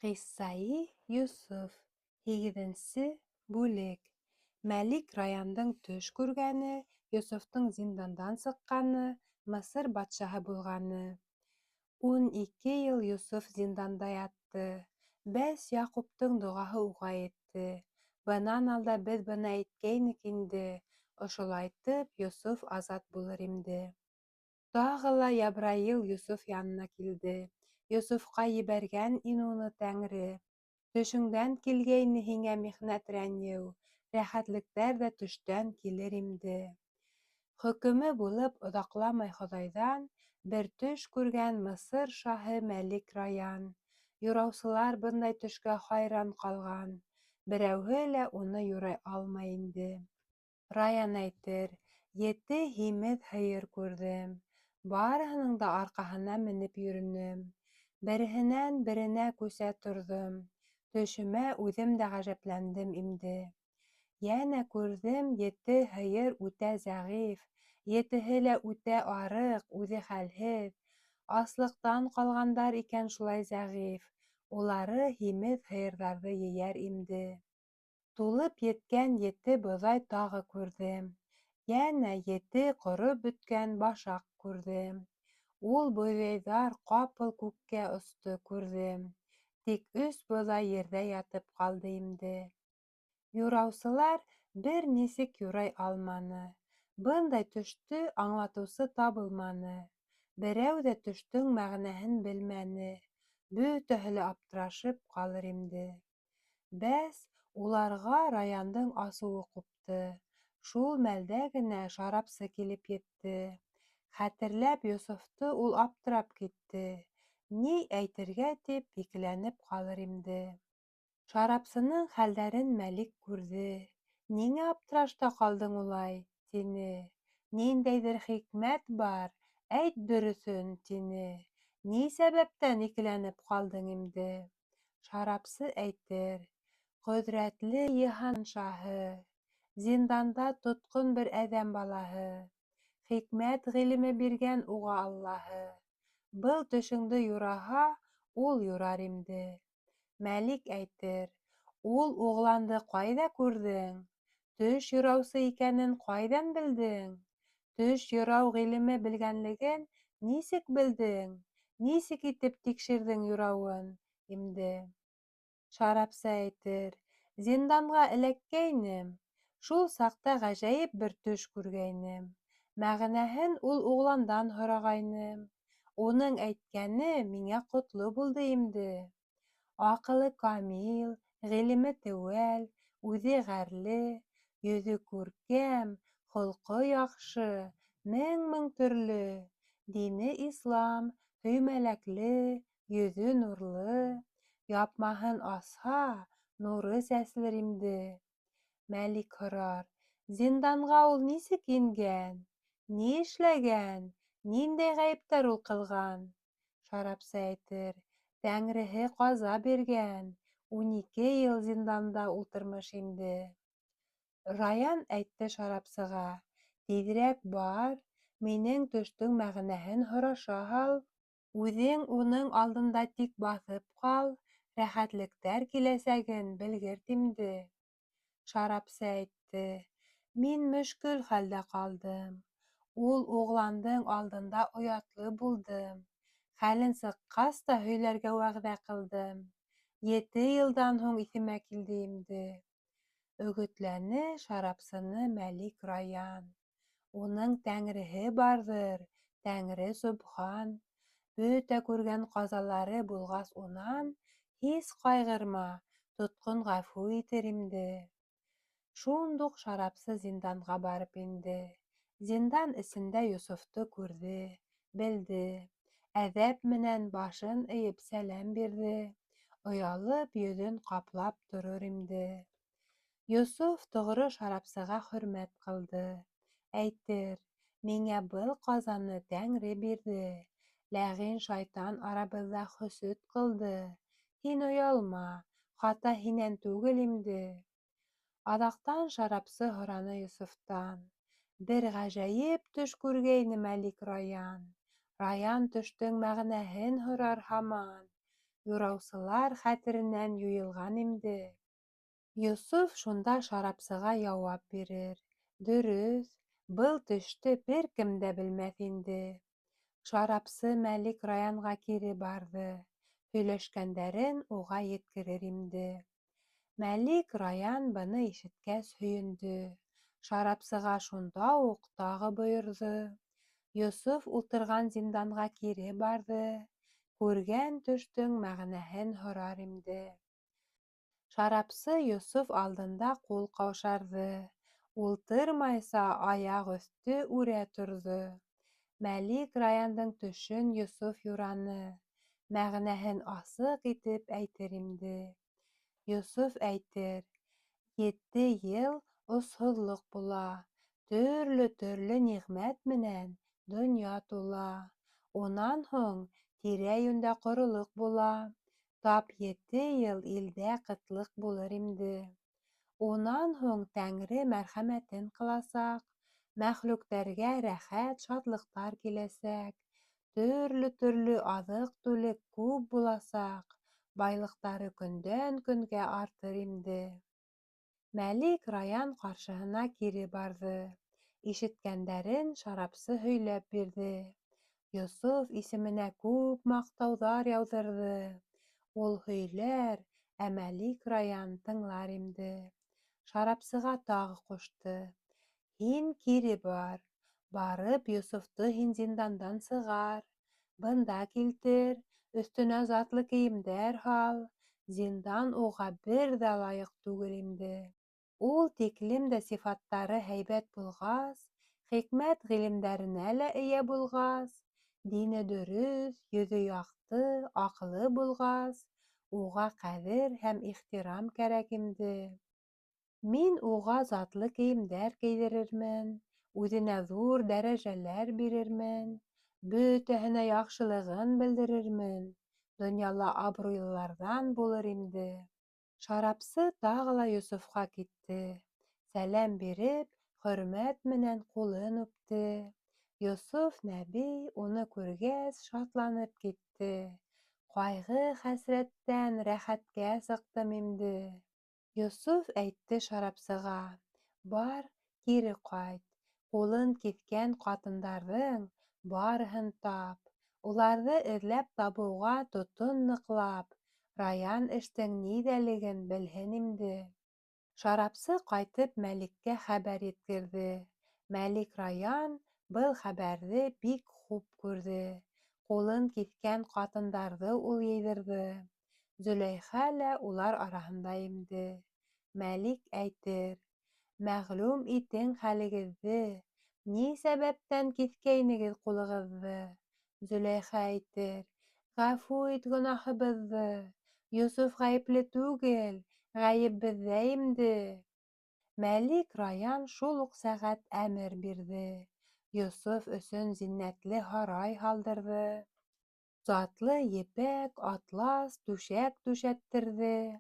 Ҡиссаи Йософ. 8-нсе бүлек. Мәлик Раяндың төш күргәне, Йософтың зиндандан сыҡҡаны, Мысыр батшаһы булғаны. 12 йыл Йософ зинданда ятты. Бәс Яҡуптың доғаһы уға етте. Бынан алда беҙ быны әйткәйнек инде. Ошолайтып Йософ азат булыр инде. Тағы ла Ябраил Йософ янына килде. Йософҡа ебәргән ине уны Тәңре. Төшөңдән килгәйне һиңә михнәт рәнйеү, рәхәтлектәр ҙә төштән килер инде. Хөкөмө булып оҙаҡламай Хоҙайҙан бер төш күргән Мысыр шаһы Мәлик Раян. Юраусылар бындай төшкә хайран ҡалған. Берәүһе лә уны юрай алмай инде. Раян әйтер: «Ете һимеҙ һыйыр күрҙем. Барыһының да арҡаһына менеп йөрөнөм. Береһенән беренә күсә торҙом. Төшөмә үҙем дә ғәжәпләндем инде. Йәнә күрҙем, ете һыйыр үтә зәғиф, етеһе лә үтә арыҡ, үҙе хәлһеҙ. Аслыҡтан ҡалғандар икән шулай зәғиф. Улары һимеҙ һыйырҙарҙы ейәр инде. Тулып еткән ете боҙай тағы күрҙем. Йәнә ете ҡороп бөткән башаҡ күрҙем. Ул бойҙайҙар ҡапыл күккә осто күрҙем. Тик 3 боҙай ерҙә ятып ҡалды инде. Юраусылар бер нисек юрай алманы. Бындай төштө аңлатыусы табылманы. Берәү ҙә төштөң мәғәнәһен белмәне. Бөтәһе лә аптырашып ҡалыр инде. Бәс, уларға Раяндың асыуы ҡупты. Шул мәлдә генә шарапсы килеп етте. Хәтерләп Йософто ул аптырап китте. Ни әйтергә тип икеләнеп ҡалыр инде. Шарапсының хәлдәрен Мәлик күрҙе. «Ниңә аптырашта ҡалдың улай?» — тине. «Ниндәйҙер хикмәт бар, әйт дөрөҫөн» — тине. «Ни сәбәптән икеләнеп ҡалдың инде?» Шарапсы әйтер: «Ҡөҙрәтле йыһан шаһы, зинданда тотҡон бер әҙәм балаһы, хикмәт ғилеме биргән уға Аллаһы. Был төшөңдө юраһа, ул юрар инде». Мәлик әйтер: «Ул уғланды ҡайҙа күрҙең? Төш юраусы икәнен ҡайҙан белдең? Төш юрау ғилеме белгәнлеген нисек белдең? Нисек итеп тикшерҙең юрауын инде?» Шарапсы әйтер: «Зинданға эләккәйнем. Шул саҡта ғәжәйеп бер төш күргәйнем. Мәғәнәһен ул уғландан һорағайным. Уның әйткәне миңә ҡотло булды инде. Аҡылы камил, ғилеме теүәл, үҙе ғәрле, йөҙө күркәм, холҡо яҡшы, мең төрлө. Дине ислам, һөймәләкле, йөҙө нурлы. Япмаһын асһа, нуры сәселер инде». Мәлик һорар: «Зинданға ул нисек ингән? Ни эшләгән? Ниндәй ғәйептәр ул ҡылған?» Шарапсы әйтер: «Тәңреһе ҡаза биргән. 12 йыл зинданда ултырмыш инде». Раян әйтте шарапсыға: «Тиҙерәк бар, минең төштөң мәғәнәһен һораша һал. Үҙең уның алдында тик баҫып ҡал, рәхәтлектәр киләсәген белгерт инде». Шарапсы әйтте: «Мин мөшкөл хәлдә ҡалдым. Ул уғландың алдында оятлы булдым. Хәлен сыҡҡас та һөйләргә вәғәҙә ҡылдым. 7 йылдан һуң иҫемә килде инде». Өгөтләне шарапсыны Мәлик Раян. Уның тәңреһе барҙыр, Тәңре Субхан. Бөтә күргән ҡазалары булғас унан, һис ҡайғырма, тотҡон ғәфү итер инде. Шундуҡ шарапсы зинданға барып инде. Зиндан эсендә Йософто күрҙе, белде. Әҙәп менән башын эйеп сәләм бирҙе. Оялып йөҙөн ҡаплап торор инде. Йософ тоғро шарапсыға хөрмәт ҡылды. Әйтер: «Миңә был ҡазаны Тәңре бирҙе. Ләғин шайтан арабыҙҙа хөсөт ҡылды. Һин оялма, хата һинән түгел инде». Аҙаҡтан шарапсы һораны Йософтан: «Бер ғәжәйеп төш күргәйне Мәлик Раян. Раян төштөң мәғәнәһен һорар һаман. юраусылар хәтереннән юйылган инде. Йософ шунда шарапсыга яуап бирер: «Дөрөҫ, был төштө бер кем дә белмәҫ инде». Шарапсы Мәлик Раянға кире барҙы, һөйләшкәндәрен уға еткерер инде. Мәлик Раян быны ишеткәс һөйөндө. Шарапсыға шунда уҡ тағы бойорҙо. Йософ ултырған зинданға кире барҙы, күргән төштөң мәғәнәһен һорар инде. Шарапсы Йософ алдында ҡул ҡаушарҙы, ултырмайса аяҡ өҫтө үрә торҙо. Мәлик Раяндың төшөн Йософ юраны, мәғәнәһен асыҡ итеп әйтер инде. Йософ әйтер: 7 йыл осһоҙлоҡ була, төрлө ниғмәт менән донъя тула. Унан һуң тирә-йүндә ҡоролоҡ була. Тап 7 йыл илдә ҡытлыҡ булыр инде. Унан һуң Тәңре мәрхәмәтен ҡыласаҡ, мәхлүктәргә рәхәт, шатлыҡтар киләсәк, төрлө аҙыҡ-түлек күп буласаҡ, байлыҡтары көндән-көнгә артыр инде. Мәлик Раян ҡаршыһына кире барҙы. Ишеткәндәрен шарапсы һөйләп бирҙе. Йософ исеменә күп маҡтауҙар яуҙырҙы. Ул һөйләр, ә Мәлик Раян тыңлар инде. Шарапсыға тағы ҡушты: «Һин кире бар. Барып Йософты һин зиндандан сығар. Бында килтер, өҫтөнә затлы кейемдәр һал. Зиндан уға бер ҙә лайыҡ түгел инде. Ул тиклем дә сифаттары һәйбәт булғас, хикмәт ғилемдәренә лә эйә булғас, дине дөрөҫ, йөҙө яҡты, аҡылы булғас, уға ҡәҙер һәм ихтирам кәрәк инде. Мин уға затлы кейемдәр кейҙерермен, үҙенә ҙур дәрәжәләр бирермен, бөтәһенә яҡшылығын белдерермен, донъяла абруйлыларҙан булыр инде». Шарапсы тағы ла Йософҡа китте. Сәләм биреп, хөрмәт менән ҡулын үпте. Йософ нәбей уны күргәс шатланып китте. Ҡайғы-хәсрәттән рәхәткә сыҡтым инде. Йософ әйтте шарапсыға: «Бар, кире ҡайт. Ҡулын киҫкән ҡатындарҙың барыһын тап. Уларҙы эҙләп табыуға тотон ныҡлап. Раян эштең ниҙәлеген белһен инде». Шарапсы ҡайтып Мәликкә хәбәр еткерҙе. Мәлик Раян был хәбәрҙе бик хуп күрҙе. Ҡулын киҫкән ҡатындарҙы ул йыйҙырҙы. Зөләйха лә улар араһында инде. Мәлик әйтер: «Мәғлүм итең хәлегеҙҙе. Ни сәбәптән киҫкәйнегеҙ ҡулығыҙҙы?» Зөләйха әйтер: «Ғәфү ит гонаһыбыҙҙы. Йософ ғәйепле түгел, ғәйеп беҙҙә инде». Мәлик Раян шул уҡ сәғәт әмер бирҙе. Йософ өсөн зиннәтле һарай һалдырҙы. Затлы епәк, атлас түшәк түшәттерҙе.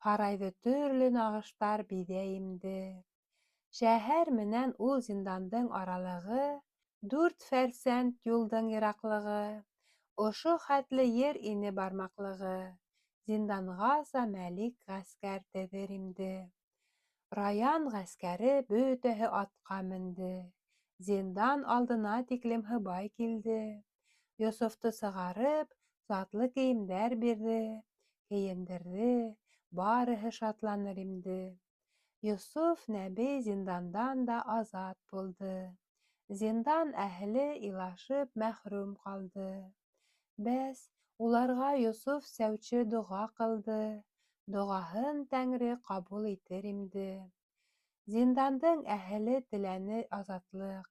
Һарайҙы төрлө нағыштар биҙәй инде. Шәһәр менән ул зиндандың аралығы 4 фәрсәнт юлдың йыраҡлығы. Ошо хәтле ер ине бармаҡлығы. Зинданғаса Мәлик ғәскәр теҙер инде. Раян ғәскәре бөтәһе атҡа менде. Зиндан алдына тиклем һыбай килде. Йософты сығарып, затлы кейемдәр бирҙе, кейендерҙе, барыһы шатланыр инде. Йософ нәбей зиндандан да азат булды. Зиндан әһле илашып мәхрүм ҡалды. Бәс, уларға Йософ сәүче доға ҡылды. Доғаһын Тәңре ҡабул итер инде. Зиндандың әһле теләне азатлыҡ.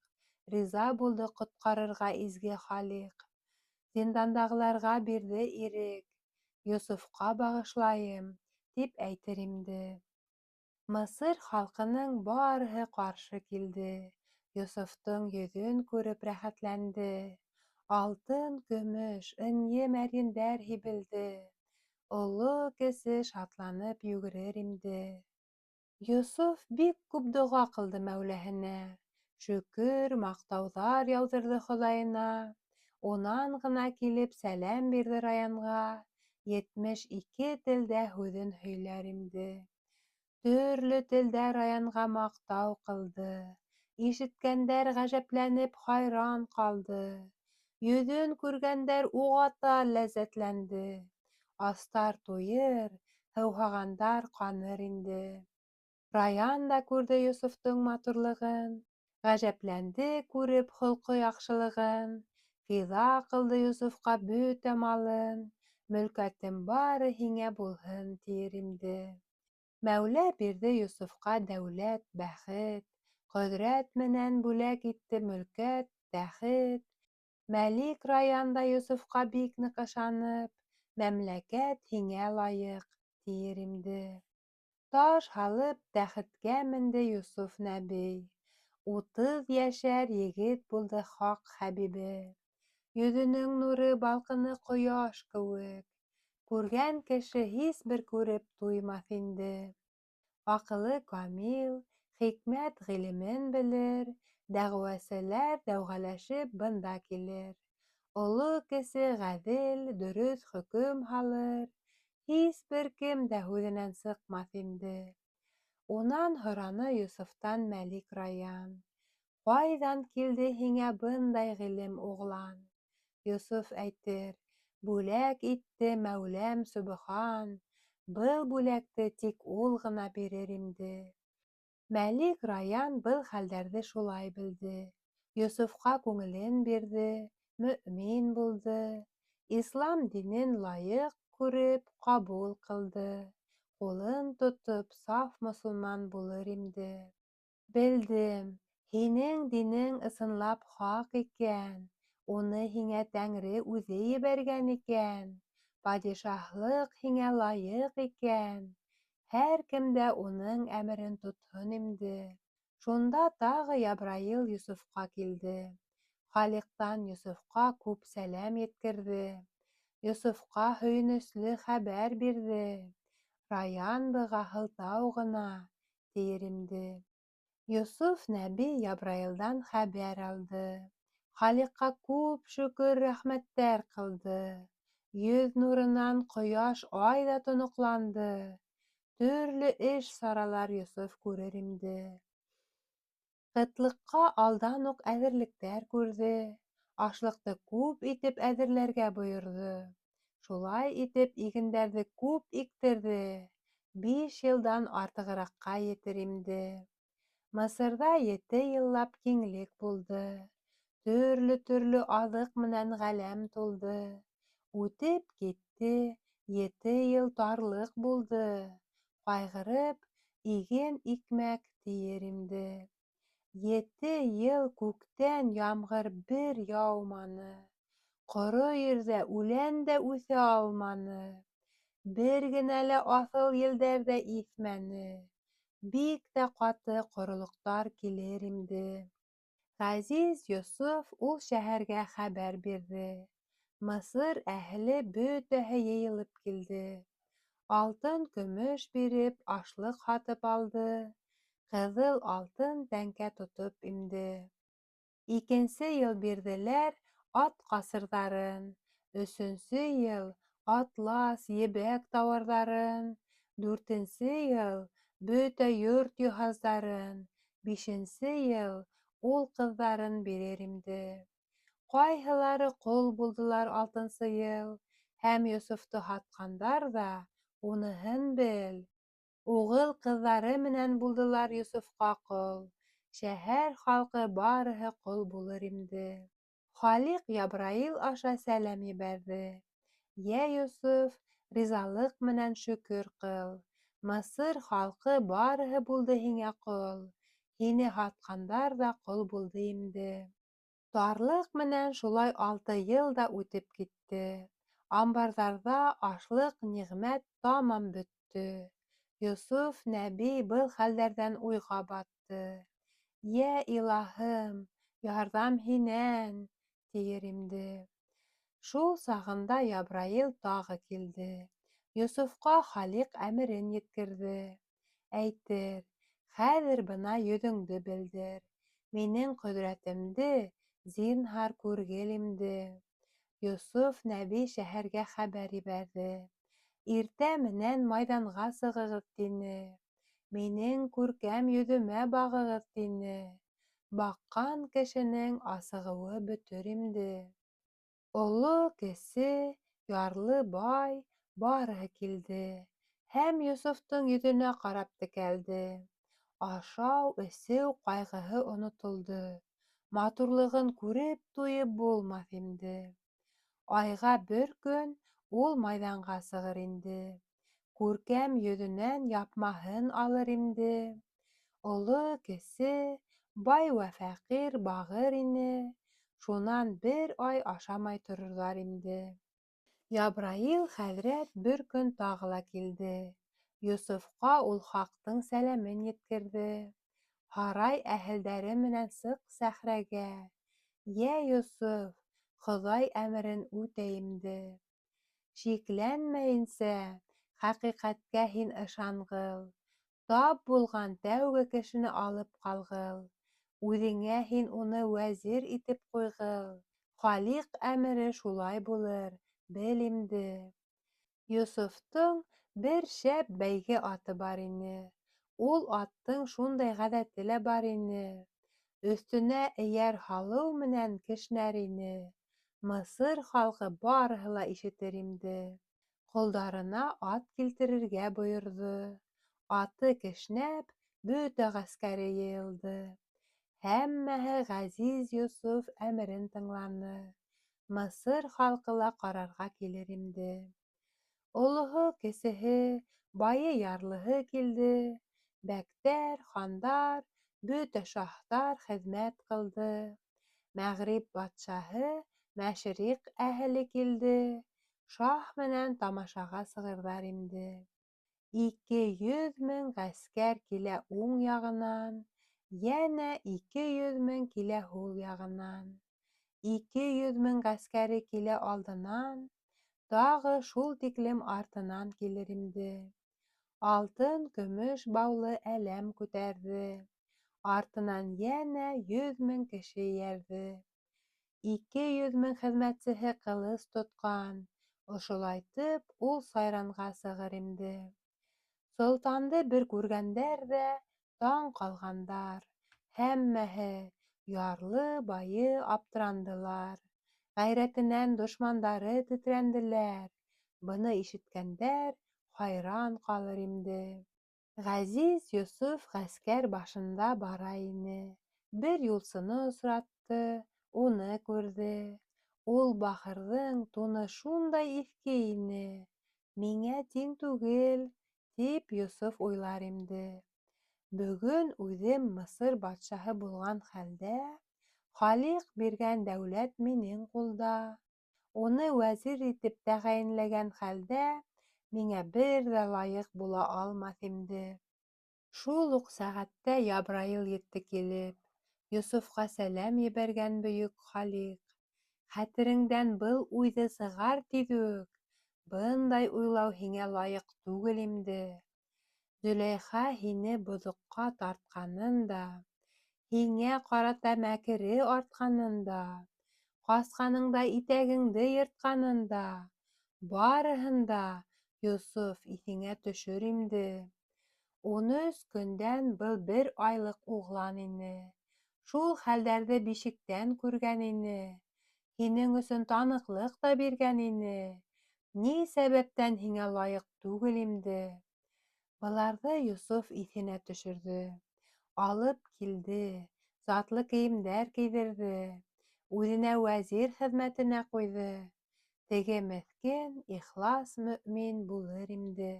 Риза булды ҡотҡарырға изге Халиҡ. Зиндандағыларға бирҙе ирек. Йософҡа бағышлайым, тип әйтер инде. Мысыр халҡының барыһы ҡаршы килде. Йософтың йөҙөн күреп рәхәтләнде. Алтын, көмөш, ынйы мәрйендәр һибелде. Оло-кесе шатланып йүгерер инде. Йософ бик күп доға ҡылды Мәүләһенә. Шөкөр, маҡтауҙар яуҙырҙы Хоҙайына. Унан ғына килеп сәләм бирҙе Раянға. 72 телдә һүҙен һөйләр инде. Төрлө телдә Раянға маҡтау ҡылды. Ишеткәндәр ғәжәпләнеп хайран ҡалды. Йөҙөн күргәндәр уғата ләззәтләнде. Астар туйыр, һыуһағандар ҡаныр инде. Раян да күрҙе Йософтың матурлығын, ғәжәпләнде күреп холҡо яҡшылығын. Фиҙа ҡылды Йософҡа бөтә малын, мөлкәтем бары һиңә булһын, тиер инде. Мәүлә бирҙе Йософҡа дәүләт, бәхет, ҡөҙрәт менән бүләк итте мөлкәт, тәхет. Мәлик Раян да Йософҡа бик ныҡ ышанып, мәмләкәт һиңә лайыҡ, тиер инде. Таш һалып тәхеткә менде Йософ нәбей. 30 йәшәр егет булды хаҡ Хәбибе. Йөҙөнөң нуры балҡыны ҡояш кеүек. Күргән кеше һис бер күреп туймаҫ инде. Аҡылы камил, хикмәт ғилемен белер. Дәғүәселәр дәүғәләшеп бында килер. Оло кесе ғәҙел, дөрөҫ хөкөм һалыр. Һис бер кем дә һүҙенән сыҡмаҫ инде. Унан һораны Йософтан Мәлик Раян: «Ҡайҙан килде һиңә бындай ғилем, уғлан?» Йософ әйтер: «Бүләк итте Мәүләм Сөбхан, был бүләкте тик ул ғына бирер инде». Мәлик Раян был хәлдәрҙе шулай белде. Йософҡа күңелен бирҙе, мөьмин булды. Ислам динен лайыҡ күреп, ҡабул ҡылды. Ҡулын тотоп, саф мосолман булыр инде. Белдем, һинең динең ысынлап хаҡ икән. Уны һиңә Тәңре үҙе ебәргән икән. Падишаһлыҡ һиңә лайыҡ икән. Һәр кем дә уның әмерен тотһон инде. Шунда тағы Ябраил Йософҡа килде. Халиҡтан Йософҡа күп сәләм еткерҙе. Йософҡа һөйөнөслө хәбәр бирҙе. Раян быға һылтау ғына, тиер инде. Йософ нәби Ябраилдан хәбәр алды. Халиҡҡа күп шөкөр рәхмәттәр ҡылды. Йөҙ нурынан ҡояш, ай ҙа тоноҡланды. Төрлө эш саралар Йософ күрер инде. Ҡытлыҡҡа алдан уҡ әҙерлектәр күрҙе. Ашлыҡты күп итеп әҙерләргә бойорҙо. Шулай итеп игендәрҙе күп иктерҙе. 5 йылдан артығыраҡҡа етер инде. Мысырҙа 7 йыллап киңлек булды. Төрлө аҙыҡ менән ғаләм тулды. Үтеп китте, 7 йыл тарлыҡ булды. Ҡайғырып, иген икмәк, тиер инде. 7 йыл күктән ямғыр бер яуманы. Ҡоро ерҙә үлән дә үҫә алманы. Бер генә лә аҫыл елдәр ҙә иҫмәне. Бик тә ҡаты ҡоролоҡтар килер инде. Ғәзиз Йософ ул шәһәргә хәбәр бирҙе. Мысыр әһле бөтәһе йыйылып килде. Алтын, көмөш биреп, ашлыҡ һатып алды. Ҡыҙыл алтын тәңкә тотоп инде. 2-нсе йыл бирҙеләр ат ҡасырҙарын. 3-нсе йыл атлас, ебәк тауарҙарын. 4-нсе йыл бөтә йорт йыһаздарын. 5-нсе йыл ул ҡыҙҙарын бирер инде. Ҡайһылары ҡол булдылар 6-нсы йыл. Һәм Йософто һатҡандар ҙа, уныһын бел. Уғыл ҡыҙҙары менән булдылар Йософҡа ҡол. Шәһәр халҡы барыһы ҡол булыр инде. Халиҡ Ябраил аша сәләм ебәрҙе. Йә, Йософ, ризалыҡ менән шөкөр ҡыл. Мысыр халҡы барыһы булды һиңә ҡол. Һине һатҡандар ҙа ҡол булды инде. Тарлыҡ менән шулай 6 йыл да үтеп китте. Амбарҙарҙа ашлыҡ, ниғмәт тамам бөттө. Йософ нәби был хәлдәрҙән уйға батты. Йә, илаһым, ярҙам һинән, тиер инде. Шул сағында Ябраил тағы килде. Йософҡа Халиҡ әмерен еткерҙе. Әйтер: «Хәҙер бына йөҙөңдө белдер. Минең ҡөҙрәтемде, зинһар, күргел инде». Йософ нәби шәһәргә хәбәр ебәрҙе. Иртә менән майданға сығығыҙ, тине. Минең күркәм йөҙөмә бағығыҙ, тине. Баҡҡан кешенең асығыуы бөтөр инде. Оло, кесе, ярлы, бай барыһы килде һәм Йософтың йөҙөнә ҡарап текәлде. Ашау-эсеү ҡайғыһы онотолдо. Матурлығын күреп туйып булмаҫ инде. Айға бер көн ул майҙанға сығыр инде. Күркәм йөҙөнән япмаһын алыр инде. Оло, кесе, бай вә фәҡир бағыр ине. Шунан бер ай ашамай торорҙар инде. Ябраил хәҙрәт бер көн тағы ла килде. Йософҡа ул хаҡтың сәләмен еткерҙе. Һарай әһелдәре менән сыҡ сәхрәгә. Йә, Йософ, Хоҙай әмерен үтә инде. Шикләнмәйенсә, хәҡиҡәткә һин ышанғыл. Тап булған тәүге кешене алып ҡалғыл. Үҙеңә һин уны вәзир итеп ҡуйғыл. Халиҡ әмере шулай булыр, бел инде. Йософтоң бер шәп бәйге аты бар ине. Ул аттың шундай ғәҙәте лә бар ине. Өҫтөнә эйәр һалыу менән кешнәр ине. Мысыр халҡы барыһы ла ишетер инде. Ҡолдарына ат килтерергә бойорҙо. Аты кешнәп, бөтә ғәскәре йыйылды. Һәммәһе ғәзиз Йософ әмерен тыңланы. Мысыр халҡы ла ҡарарға килер инде. Олоһо, кесеһе, байы, ярлыһы килде. Бәктәр, хандар, бөтә шаһтар хеҙмәт ҡылды. Мәғриб батшаһы, Мәшриҡ әһеле килде. Шаһ менән тамашаға сығырҙар инде. 200 мең ғәскәр килә уң яғынан, йәнә 200 мең килә һул яғынан. 200 мең ғәскәре килә алдынан, тағы шул тиклем артынан килер инде. Алтын, көмөш баулы әләм күтәрҙе. Артынан йәнә 100 мең кеше эйәрҙе. 200 мең хеҙмәтсеһе ҡылыс тотҡан. Ошолайтып ул сайранға сығыр инде. Солтанды бер күргәндәр ҙә таң ҡалғандар. Һәммәһе, ярлы, байы, аптырандылар. Ғәйрәтенән дошмандары тетрәнделәр. Быны ишеткәндәр хайран ҡалыр инде. Ғәзиз Йософ ғәскәр башында бара ине. Бер юлсыны осратты, уны күрҙе. Ул бахырҙың туны шундай иҫке ине. Миңә тиң түгел, тип Йософ уйлар инде. Бөгөн үҙем Мысыр батшаһы булған хәлдә, Халиҡ биргән дәүләт минең ҡулда. Уны вәзир итеп тәғәйенләгән хәлдә, миңә бер ҙә лайыҡ була алмаҫ инде. Шул уҡ сәғәттә Ябраил етте килеп. Йософҡа сәләм ебәргән бөйөк Халиҡ. Хәтереңдән был уйҙы сығар тиҙ үк. Бындай уйлау һиңә лайыҡ түгел инде. Зөләйха һине боҙоҡҡа тартҡанын да, һиңә ҡарата мәкере артҡанын да, ҡасҡаныңда итәгеңде йыртҡанын да, барыһын да, Йософ, иҫеңә төшөр инде. 13 көндән был бер айлыҡ уғлан ине. Шул хәлдәрҙе бишектән күргән ине. Һинең өсөн таныҡлыҡ та биргән ине. Ни сәбәптән һиңә лайыҡ түгел инде. Быларҙы Йософ иҫенә төшөрҙө. Алып килде, затлы кейемдәр кейҙерҙе. Үҙенә вәзир хеҙмәтенә ҡуйҙы. Теге меҫкен, ихлас мөьмин булыр инде.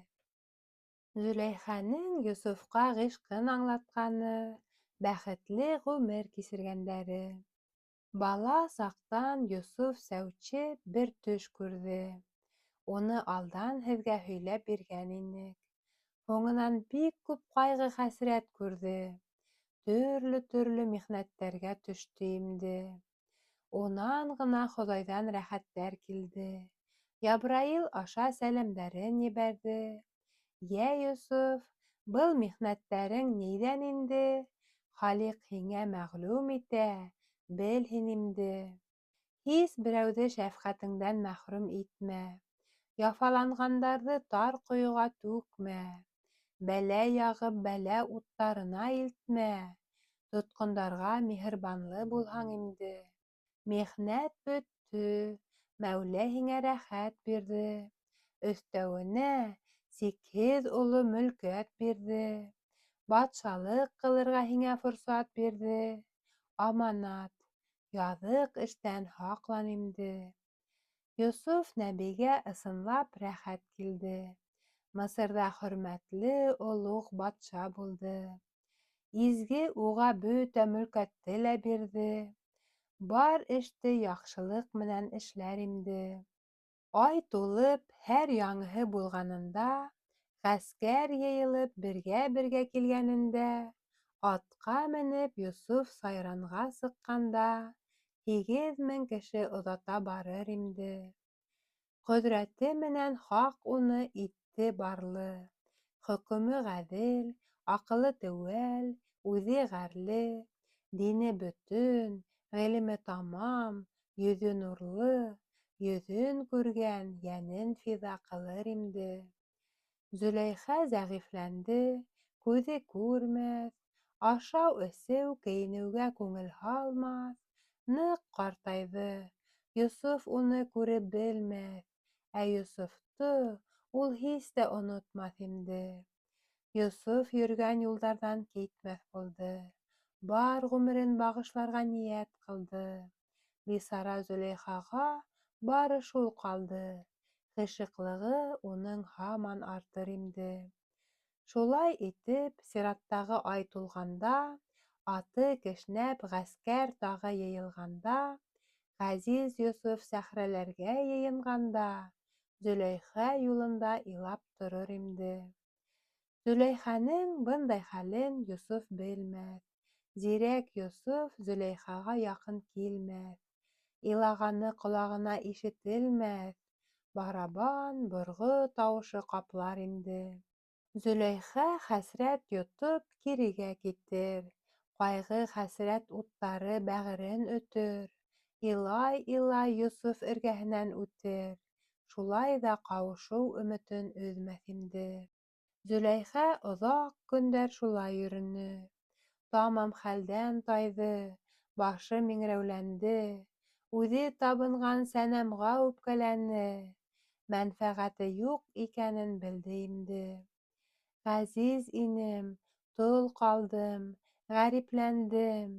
Зөләйхәнең Йософҡа ғишҡын аңлатҡаны, бәхетле ғүмер кисергәндәре. Бала саҡтан Йософ сәүтсе бер төш күрҙе. Уны алдан һеҙгә һөйләп биргән инек. Һуңынан бик күп ҡайғы-хәсрәт күрҙе. Төрлө михнәттәргә төштө инде. Унан ғына Хоҙайҙан рәхәттәр килде. Ябраил аша сәләмдәрен ебәрҙе. Йә, Йософ, был михнәттәрең ниҙән инде? Халиҡ һиңә мәғлүм итә, бел һин инде. Һис берәүҙе шәфҡәтеңдән мәхрүм итмә. Яфаланғандарҙы тар ҡойоға түкмә, бәлә яғып бәлә уттарына илтмә. Тотҡондарға миһырбанлы булһаң инде. Михнәт бөттө, Мәүлә һиңә рәхәт бирҙе. Өҫтәүенә сикһеҙ оло мөлкәт бирҙе. Батшалыҡ ҡылырға һиңә форсат бирҙе. Аманат, яҙыҡ эштән һаҡлан инде. Йософ нәбигә ысынлап рәхәт килде. Мысырҙа хөрмәтле олуғ батша булды. Изге уға бөтә мөлкәтте лә бирҙе. Бар эште яҡшылыҡ менән эшләр инде. Ай тулып, һәр яңыһы булғанында, ғәскәр йыйылып бергә-бергә килгәнендә, атҡа менеп Йософ сайранға сыҡҡанда, 8,000 кеше оҙата барыр инде. Ҡөҙрәте менән хаҡ уны итте барлы. Хөкөмө ғәҙел, аҡылы теүәл, үҙе ғәрле, дине бөтөн, ғилеме тамам, йөҙө нурлы, йөҙөн күргән йәнен фиҙа ҡылыр инде. Зөләйха зәғифләнде, күҙе күрмәҫ, ашау-эсеү, кейенеүгә күңел һалмаҫ, ныҡ ҡартайҙы. Йософ уны күреп белмәҫ, ә Йософто ул һис тә онотмаҫ инде. Йософ йөрөгән юлдарҙан китмәҫ булды. Бар ғүмерен бағышларға ниәт ҡылды. Бисара Зөләйхаға бары шул ҡалды. Ғишыҡлығы уның һаман артыр инде. Шулай итеп, сираттағы ай тулғанда, аты кешнәп ғәскәр тағы йыйылғанда, ғәзиз Йософ сәхрәләргә йыйынғанда, Зөләйха юлында илап торор инде. Зөләйханың бындай хәлен Йософ белмәҫ. Зирәк Йософ Зөләйхаға яҡын килмәҫ. Илағаны ҡолағына ишетелмәҫ. Барабан, борғо тауышы ҡаплар инде. Зөләйха хәсрәт йотоп кирегә китер. Ҡайғы-хәсрәт уттары бәғерен өтөр. Илай-илай Йософ эргәһенән үтер. Шулай ҙа ҡауышыу өмөтөн өҙмәҫ инде. Зөләйха оҙаҡ көндәр шулай йөрөнө. Тамам хәлдән тайҙы, башы миңрәүләнде. Үҙе табынған сәнәмгә үпкәләне. Мәнфәғәте юҡ икәнен белде инде. Ғәзиз инем, тол ҡалдым, ғәрипләндем.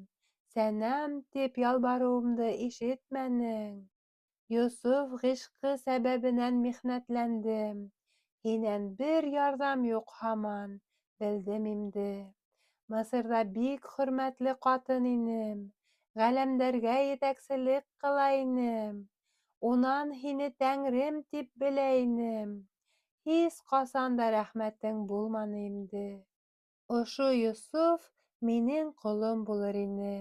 Сәнәм тип ялбарыуымды ишетмәнең. Йософ ғишҡы сәбәбенән михнәтләндем. Һинән бер ярҙам юҡ һаман, белдем инде. Мысырҙа бик хөрмәтле ҡатын инем. Ғаләмдәргә етәкселек ҡыла инем. Унан һине Тәңрем тип белә инем. Һис ҡасан да рәхмәтең булманы инде. Ошо Йософ минең ҡолом булыр ине.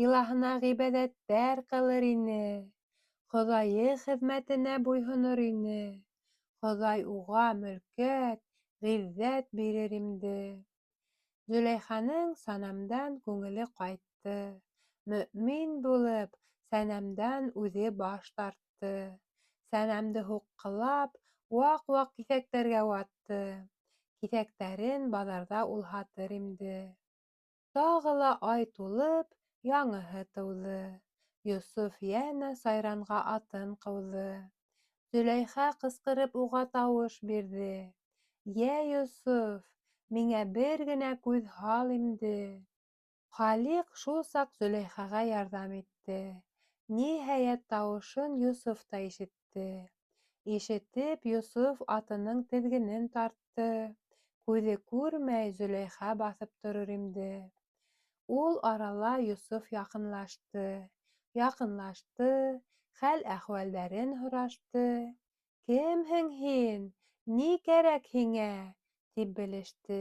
Илаһына ғибәҙәттәр ҡылыр ине. Хоҙайы хеҙмәтенә буйһонор ине. Хоҙай уға мөлкәт, ғиҙҙәт бирер инде. Зөләйханың санамдан күңеле ҡайтты. Мөьмин булып, сәнәмдән үҙе баш тартты. Сәнәмде һуҡҡылап, ваҡ-ваҡ киҫәктәргә ватты. Киҫәктәрен баҙарҙа ул һатыр инде. Тағы ла ай тулып, яңыһы тыуҙы. Йософ йәнә сайранға атын ҡыуҙы. Зөләйха ҡысҡырып уға тауыш бирҙе. Йә, Йософ, миңә бер генә күҙ һал инде. Халиҡ шул саҡ Зөләйхаға ярҙам итте. Ниһайәт тауышын Йософ та ишетте. Ишетеп, Йософ атының теҙгенен тартты. Күҙе күрмәй Зөләйха баҫып торор инде. Ул арала Йософ яҡынлашты. Яҡынлашты, хәл-әхүәлдәрен һорашты. «Кемһең һин? Ни кәрәк һиңә?» тип белеште.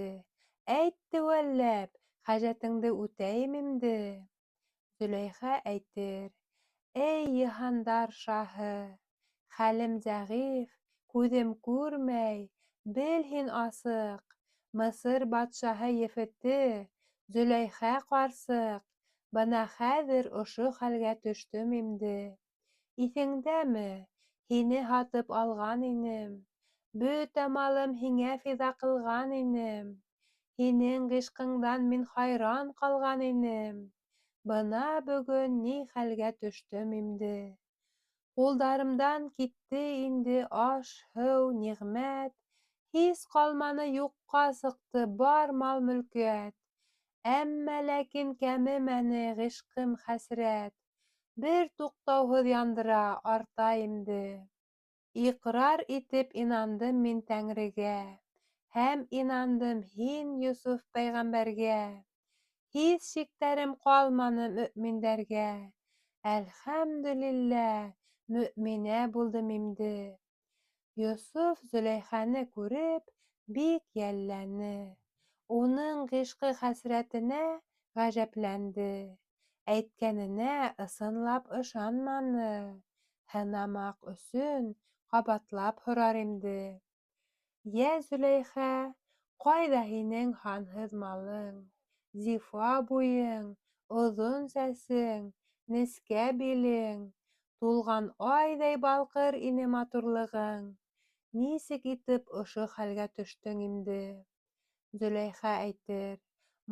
«Әйт теүәлләп, хәжәтеңде үтәйем инде». Зөләйха әйтер. «Эй йыһандар шаһы, хәлем зәғиф, күҙем күрмәй, бел һин асыҡ. Мысыр батшаһы ефете, Зөләйха ҡарсыҡ, бына хәҙер ошо хәлгә төштөм инде. Иҫеңдәме, Һине һатып алған инем, бөтә малым һиңә фиҙа ҡылған инем. Һинең ғишҡыңдан мин хайран ҡалған инем. Бына бөгөн ни хәлгә төштөм инде. Ҡулдарымдан китте инде аш, һыу, ниғмәт. Һис ҡалманы, юҡҡа сыҡты бар мал-мөлкәт. Әммә ләкин кәмемәне ғишҡым хәсрәт. Бер туҡтауһыҙ яндыра, арта инде. Иҡрар итеп инандым мин Тәңрегә, һәм инандым һин, Йософ пәйғәмбәргә. Һис шиктәрем ҡалманы мөъминдәргә. Әлхәмдүлиллә, мөъминә булдым инде. Йософ Зөләйхәне күреп бик йәлләне. Уның ғишҡы хәсрәтенә ғәжәпләнде. Әйткәненә ысынлап ышанманы. Һынамаҡ өсөн ҡабатлап һорар инде. Йә, Зөләйхә, ҡайҙа һинең һанһыҙ малың, зифа буйың, оҙон сәсең, нескә билең, тулған айҙай балҡыр ине матурлығың. Нисек итеп ошо хәлгә төштөң инде? Зөләйхә әйтер: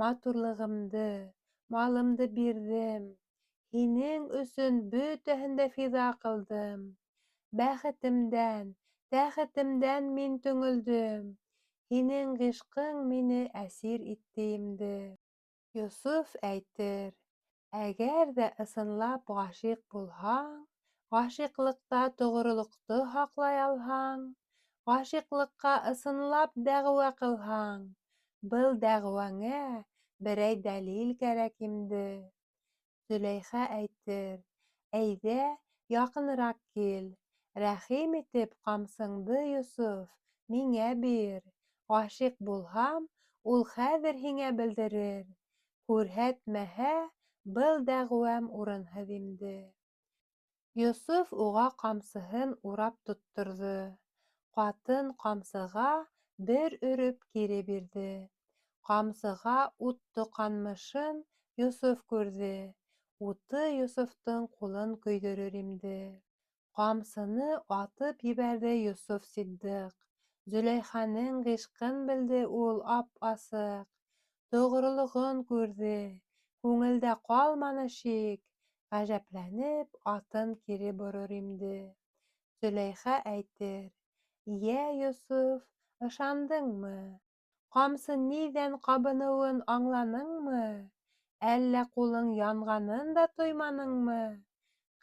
матурлығымды, малымды бирҙем. Һинең өсөн бөтәһен дә фиҙа ҡылдым. Бәхетемдән, тәхетемдән мин төңөлдөм. Һинең ғишҡың мине әсир итте инде. Йософ әйтер: әгәр ҙә ысынлап ғашиҡ булһаң, ғашиҡлыҡта тоғролоҡто һаҡлай алһаң, ғашиҡлыҡҡа ысынлап дәғүә ҡылһаң, был дәғүәңә берәй дәлил кәрәк инде. Зөләйхә әйтер: әйҙә, яҡыныраҡ кил. Рәхим итеп ҡамсыңды, Йософ, миңә бир. Ғашиҡ булһам, ул хәҙер һиңә белдерер. Күрһәтмәһә, был дәғүәм урынһыҙ инде. Йософ уға ҡамсыһын урап тотторҙо. Ҡатын ҡамсыға бер өрөп кире бирҙе. Ҡамсыға ут тоҡанмышын Йософ күрҙе. Уты Йософтың ҡулын көйҙөрөр инде. Ҡамсыны атып ебәрҙе Йософ Ситдиҡ. Зөләйхәнең ғишҡын белде ул ап-асыҡ. Тоғролоғон күрҙе. Күңелдә ҡалманы шик. Ғәжәпләнеп, атын кире борор инде. Зөләйхә әйтер: йә, Йософ, ышандыңмы? Ҡамсы ниҙән ҡабыныуын аңланыңмы? Әллә ҡулың янғанын да тойманыңмы?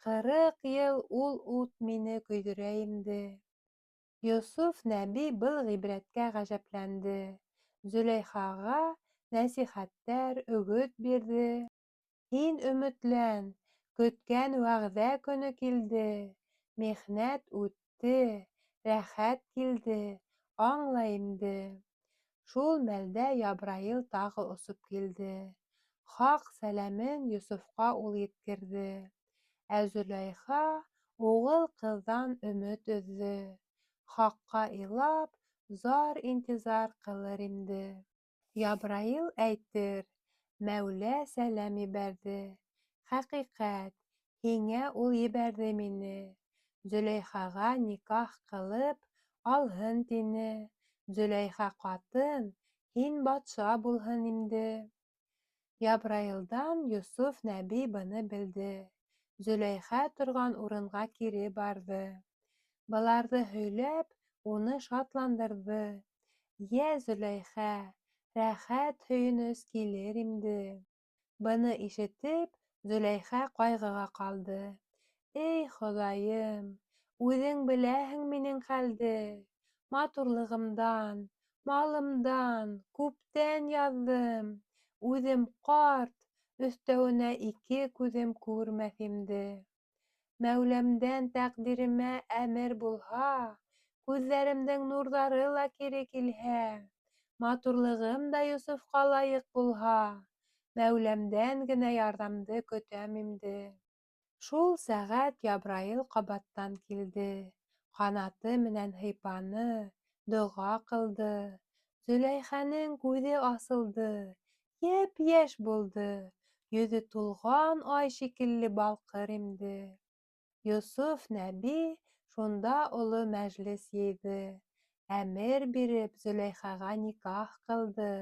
40 йыл ул ут мине көйҙөрә инде. Йософ нәби был ғибрәткә ғәжәпләнде. Зөләйхаға нәсихәттәр, өгөт бирҙе. Һин өмөтлән, көткән вәғҙә көнө килде. Михнәт үтте, рәхәт килде, аңла инде. Шул мәлдә Ябраил тағы осоп килде. Хаҡ сәләмен Йософҡа ул еткерҙе. Ә Зөләйха уғыл-ҡыҙҙан өмөт өҙҙө. Хаҡҡа илап, зар-интизар ҡылыр инде. Ябраил әйтер: Мәүлә сәләм ебәрҙе. Хәҡиҡәт, һиңә ул ебәрҙе мине. Зөләйхаға никах ҡылып алһын тине. Зөләйха ҡатын, һин батша булһын инде. Ябраилдан Йософ нәби быны белде. Зөләйха торған урынға кире барҙы. Быларҙы һөйләп, уны шатландырҙы. Йә, Зөләйха, рәхәт һөйөнөс килер инде. Быны ишетеп, Зөләйха ҡайғыға ҡалды. Эй Хоҙайым, үҙең беләһең минең хәлде. Матурлығымдан, малымдан күптән яҙҙым. Үҙем ҡарт, өҫтәүенә 2 күҙем күрмәҫ инде. Мәүләмдән тәҡдиремә әмер булһа, күҙҙәремдең нурҙары ла кире килһә, матурлығым да Йософҡа лайыҡ булһа, Мәүләмдән генә ярҙамды көтәм инде. Шул сәғәт Ябраил ҡабаттан килде. Ҡанаты менән һыйпаны, доға ҡылды. Зөләйхәнең күҙе асылды. Йәп-йәш булды, йөҙө тулған ай шикелле балҡыр инде. Йософ нәби Шунда олы мәжлес йыйҙы, әмер биреп Зөләйхәгә никах ҡылды.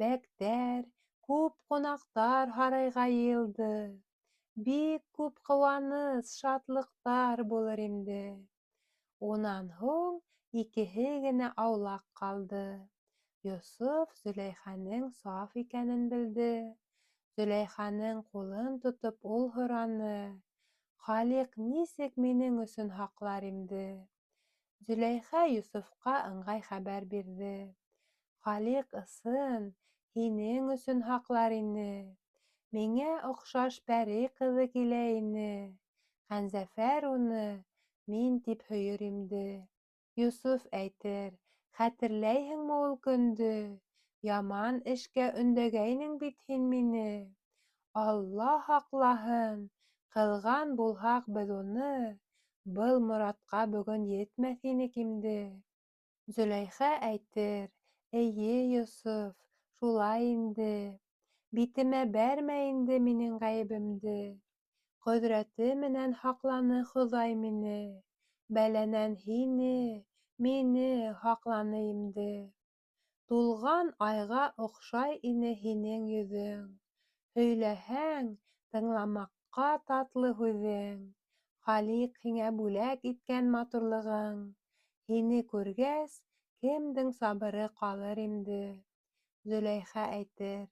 Бәктәр, күп ҡунаҡтар һарайға йыйылды. Бик күп ҡыуаныс, шатлыҡтар булыр инде. Унан һуң икеһе генә аулаҡ ҡалды. Йософ Зөләйхәнең саф икәнен белде. Зөләйхәнең ҡулын тотоп ул һораны: «Халиҡ нисек минең өсөн һаҡлар инде?» Зөләйхә Йософҡа ыңғай хәбәр бирҙе: «Халиҡ ысын, һинең өсөн һаҡлар ине. Миңә оҡшаш пәре ҡыҙы килә ине. Хәнзәфәр уны мин тип һөйөр инде». Йософ әйтер: «Хәтерләйһеңме ул көндө? Яман эшкә өндәгәйнең бит һин мине. Алла һаҡлаһын, ҡылған булһаҡ беҙ уны, был моратҡа бөгөн етмәҫ инек инде». Зөләйхә әйтер: «Эйе, Йософ, шулай инде. Битемә бәрмә инде минең ғәйебемде. Ҡөҙрәте менән һаҡланы Хоҙай мине. Бәләнән һине, мине һаҡланы инде. Тулған айға оҡшай ине һинең йөҙөң. Һөйләһәң, тыңламаҡҡа татлы һүҙең. Халиҡ һиңә бүләк иткән матурлығың. Һине күргәс, кемдең сабыры ҡалыр инде?» Зөләйхә әйтер: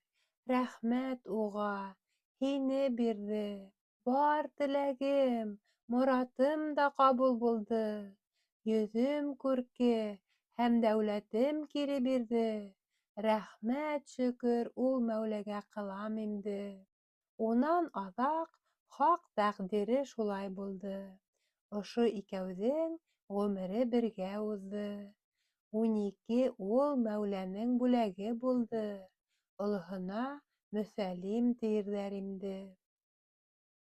«Рәхмәт уға, һине бирҙе. Бар теләгем, моратым да ҡабул булды. Йөҙөм күрке һәм дәүләтем кире бирҙе. Рәхмәт, шөкөр ул Мәүләгә ҡылам инде». Унан аҙаҡ хаҡ тәҡдире шулай булды. Ошо икәүҙең ғүмере бергә уҙҙы. 12 ул Мәүләнең бүләге булды. Олоһона Мөсәллим тиерҙәр инде.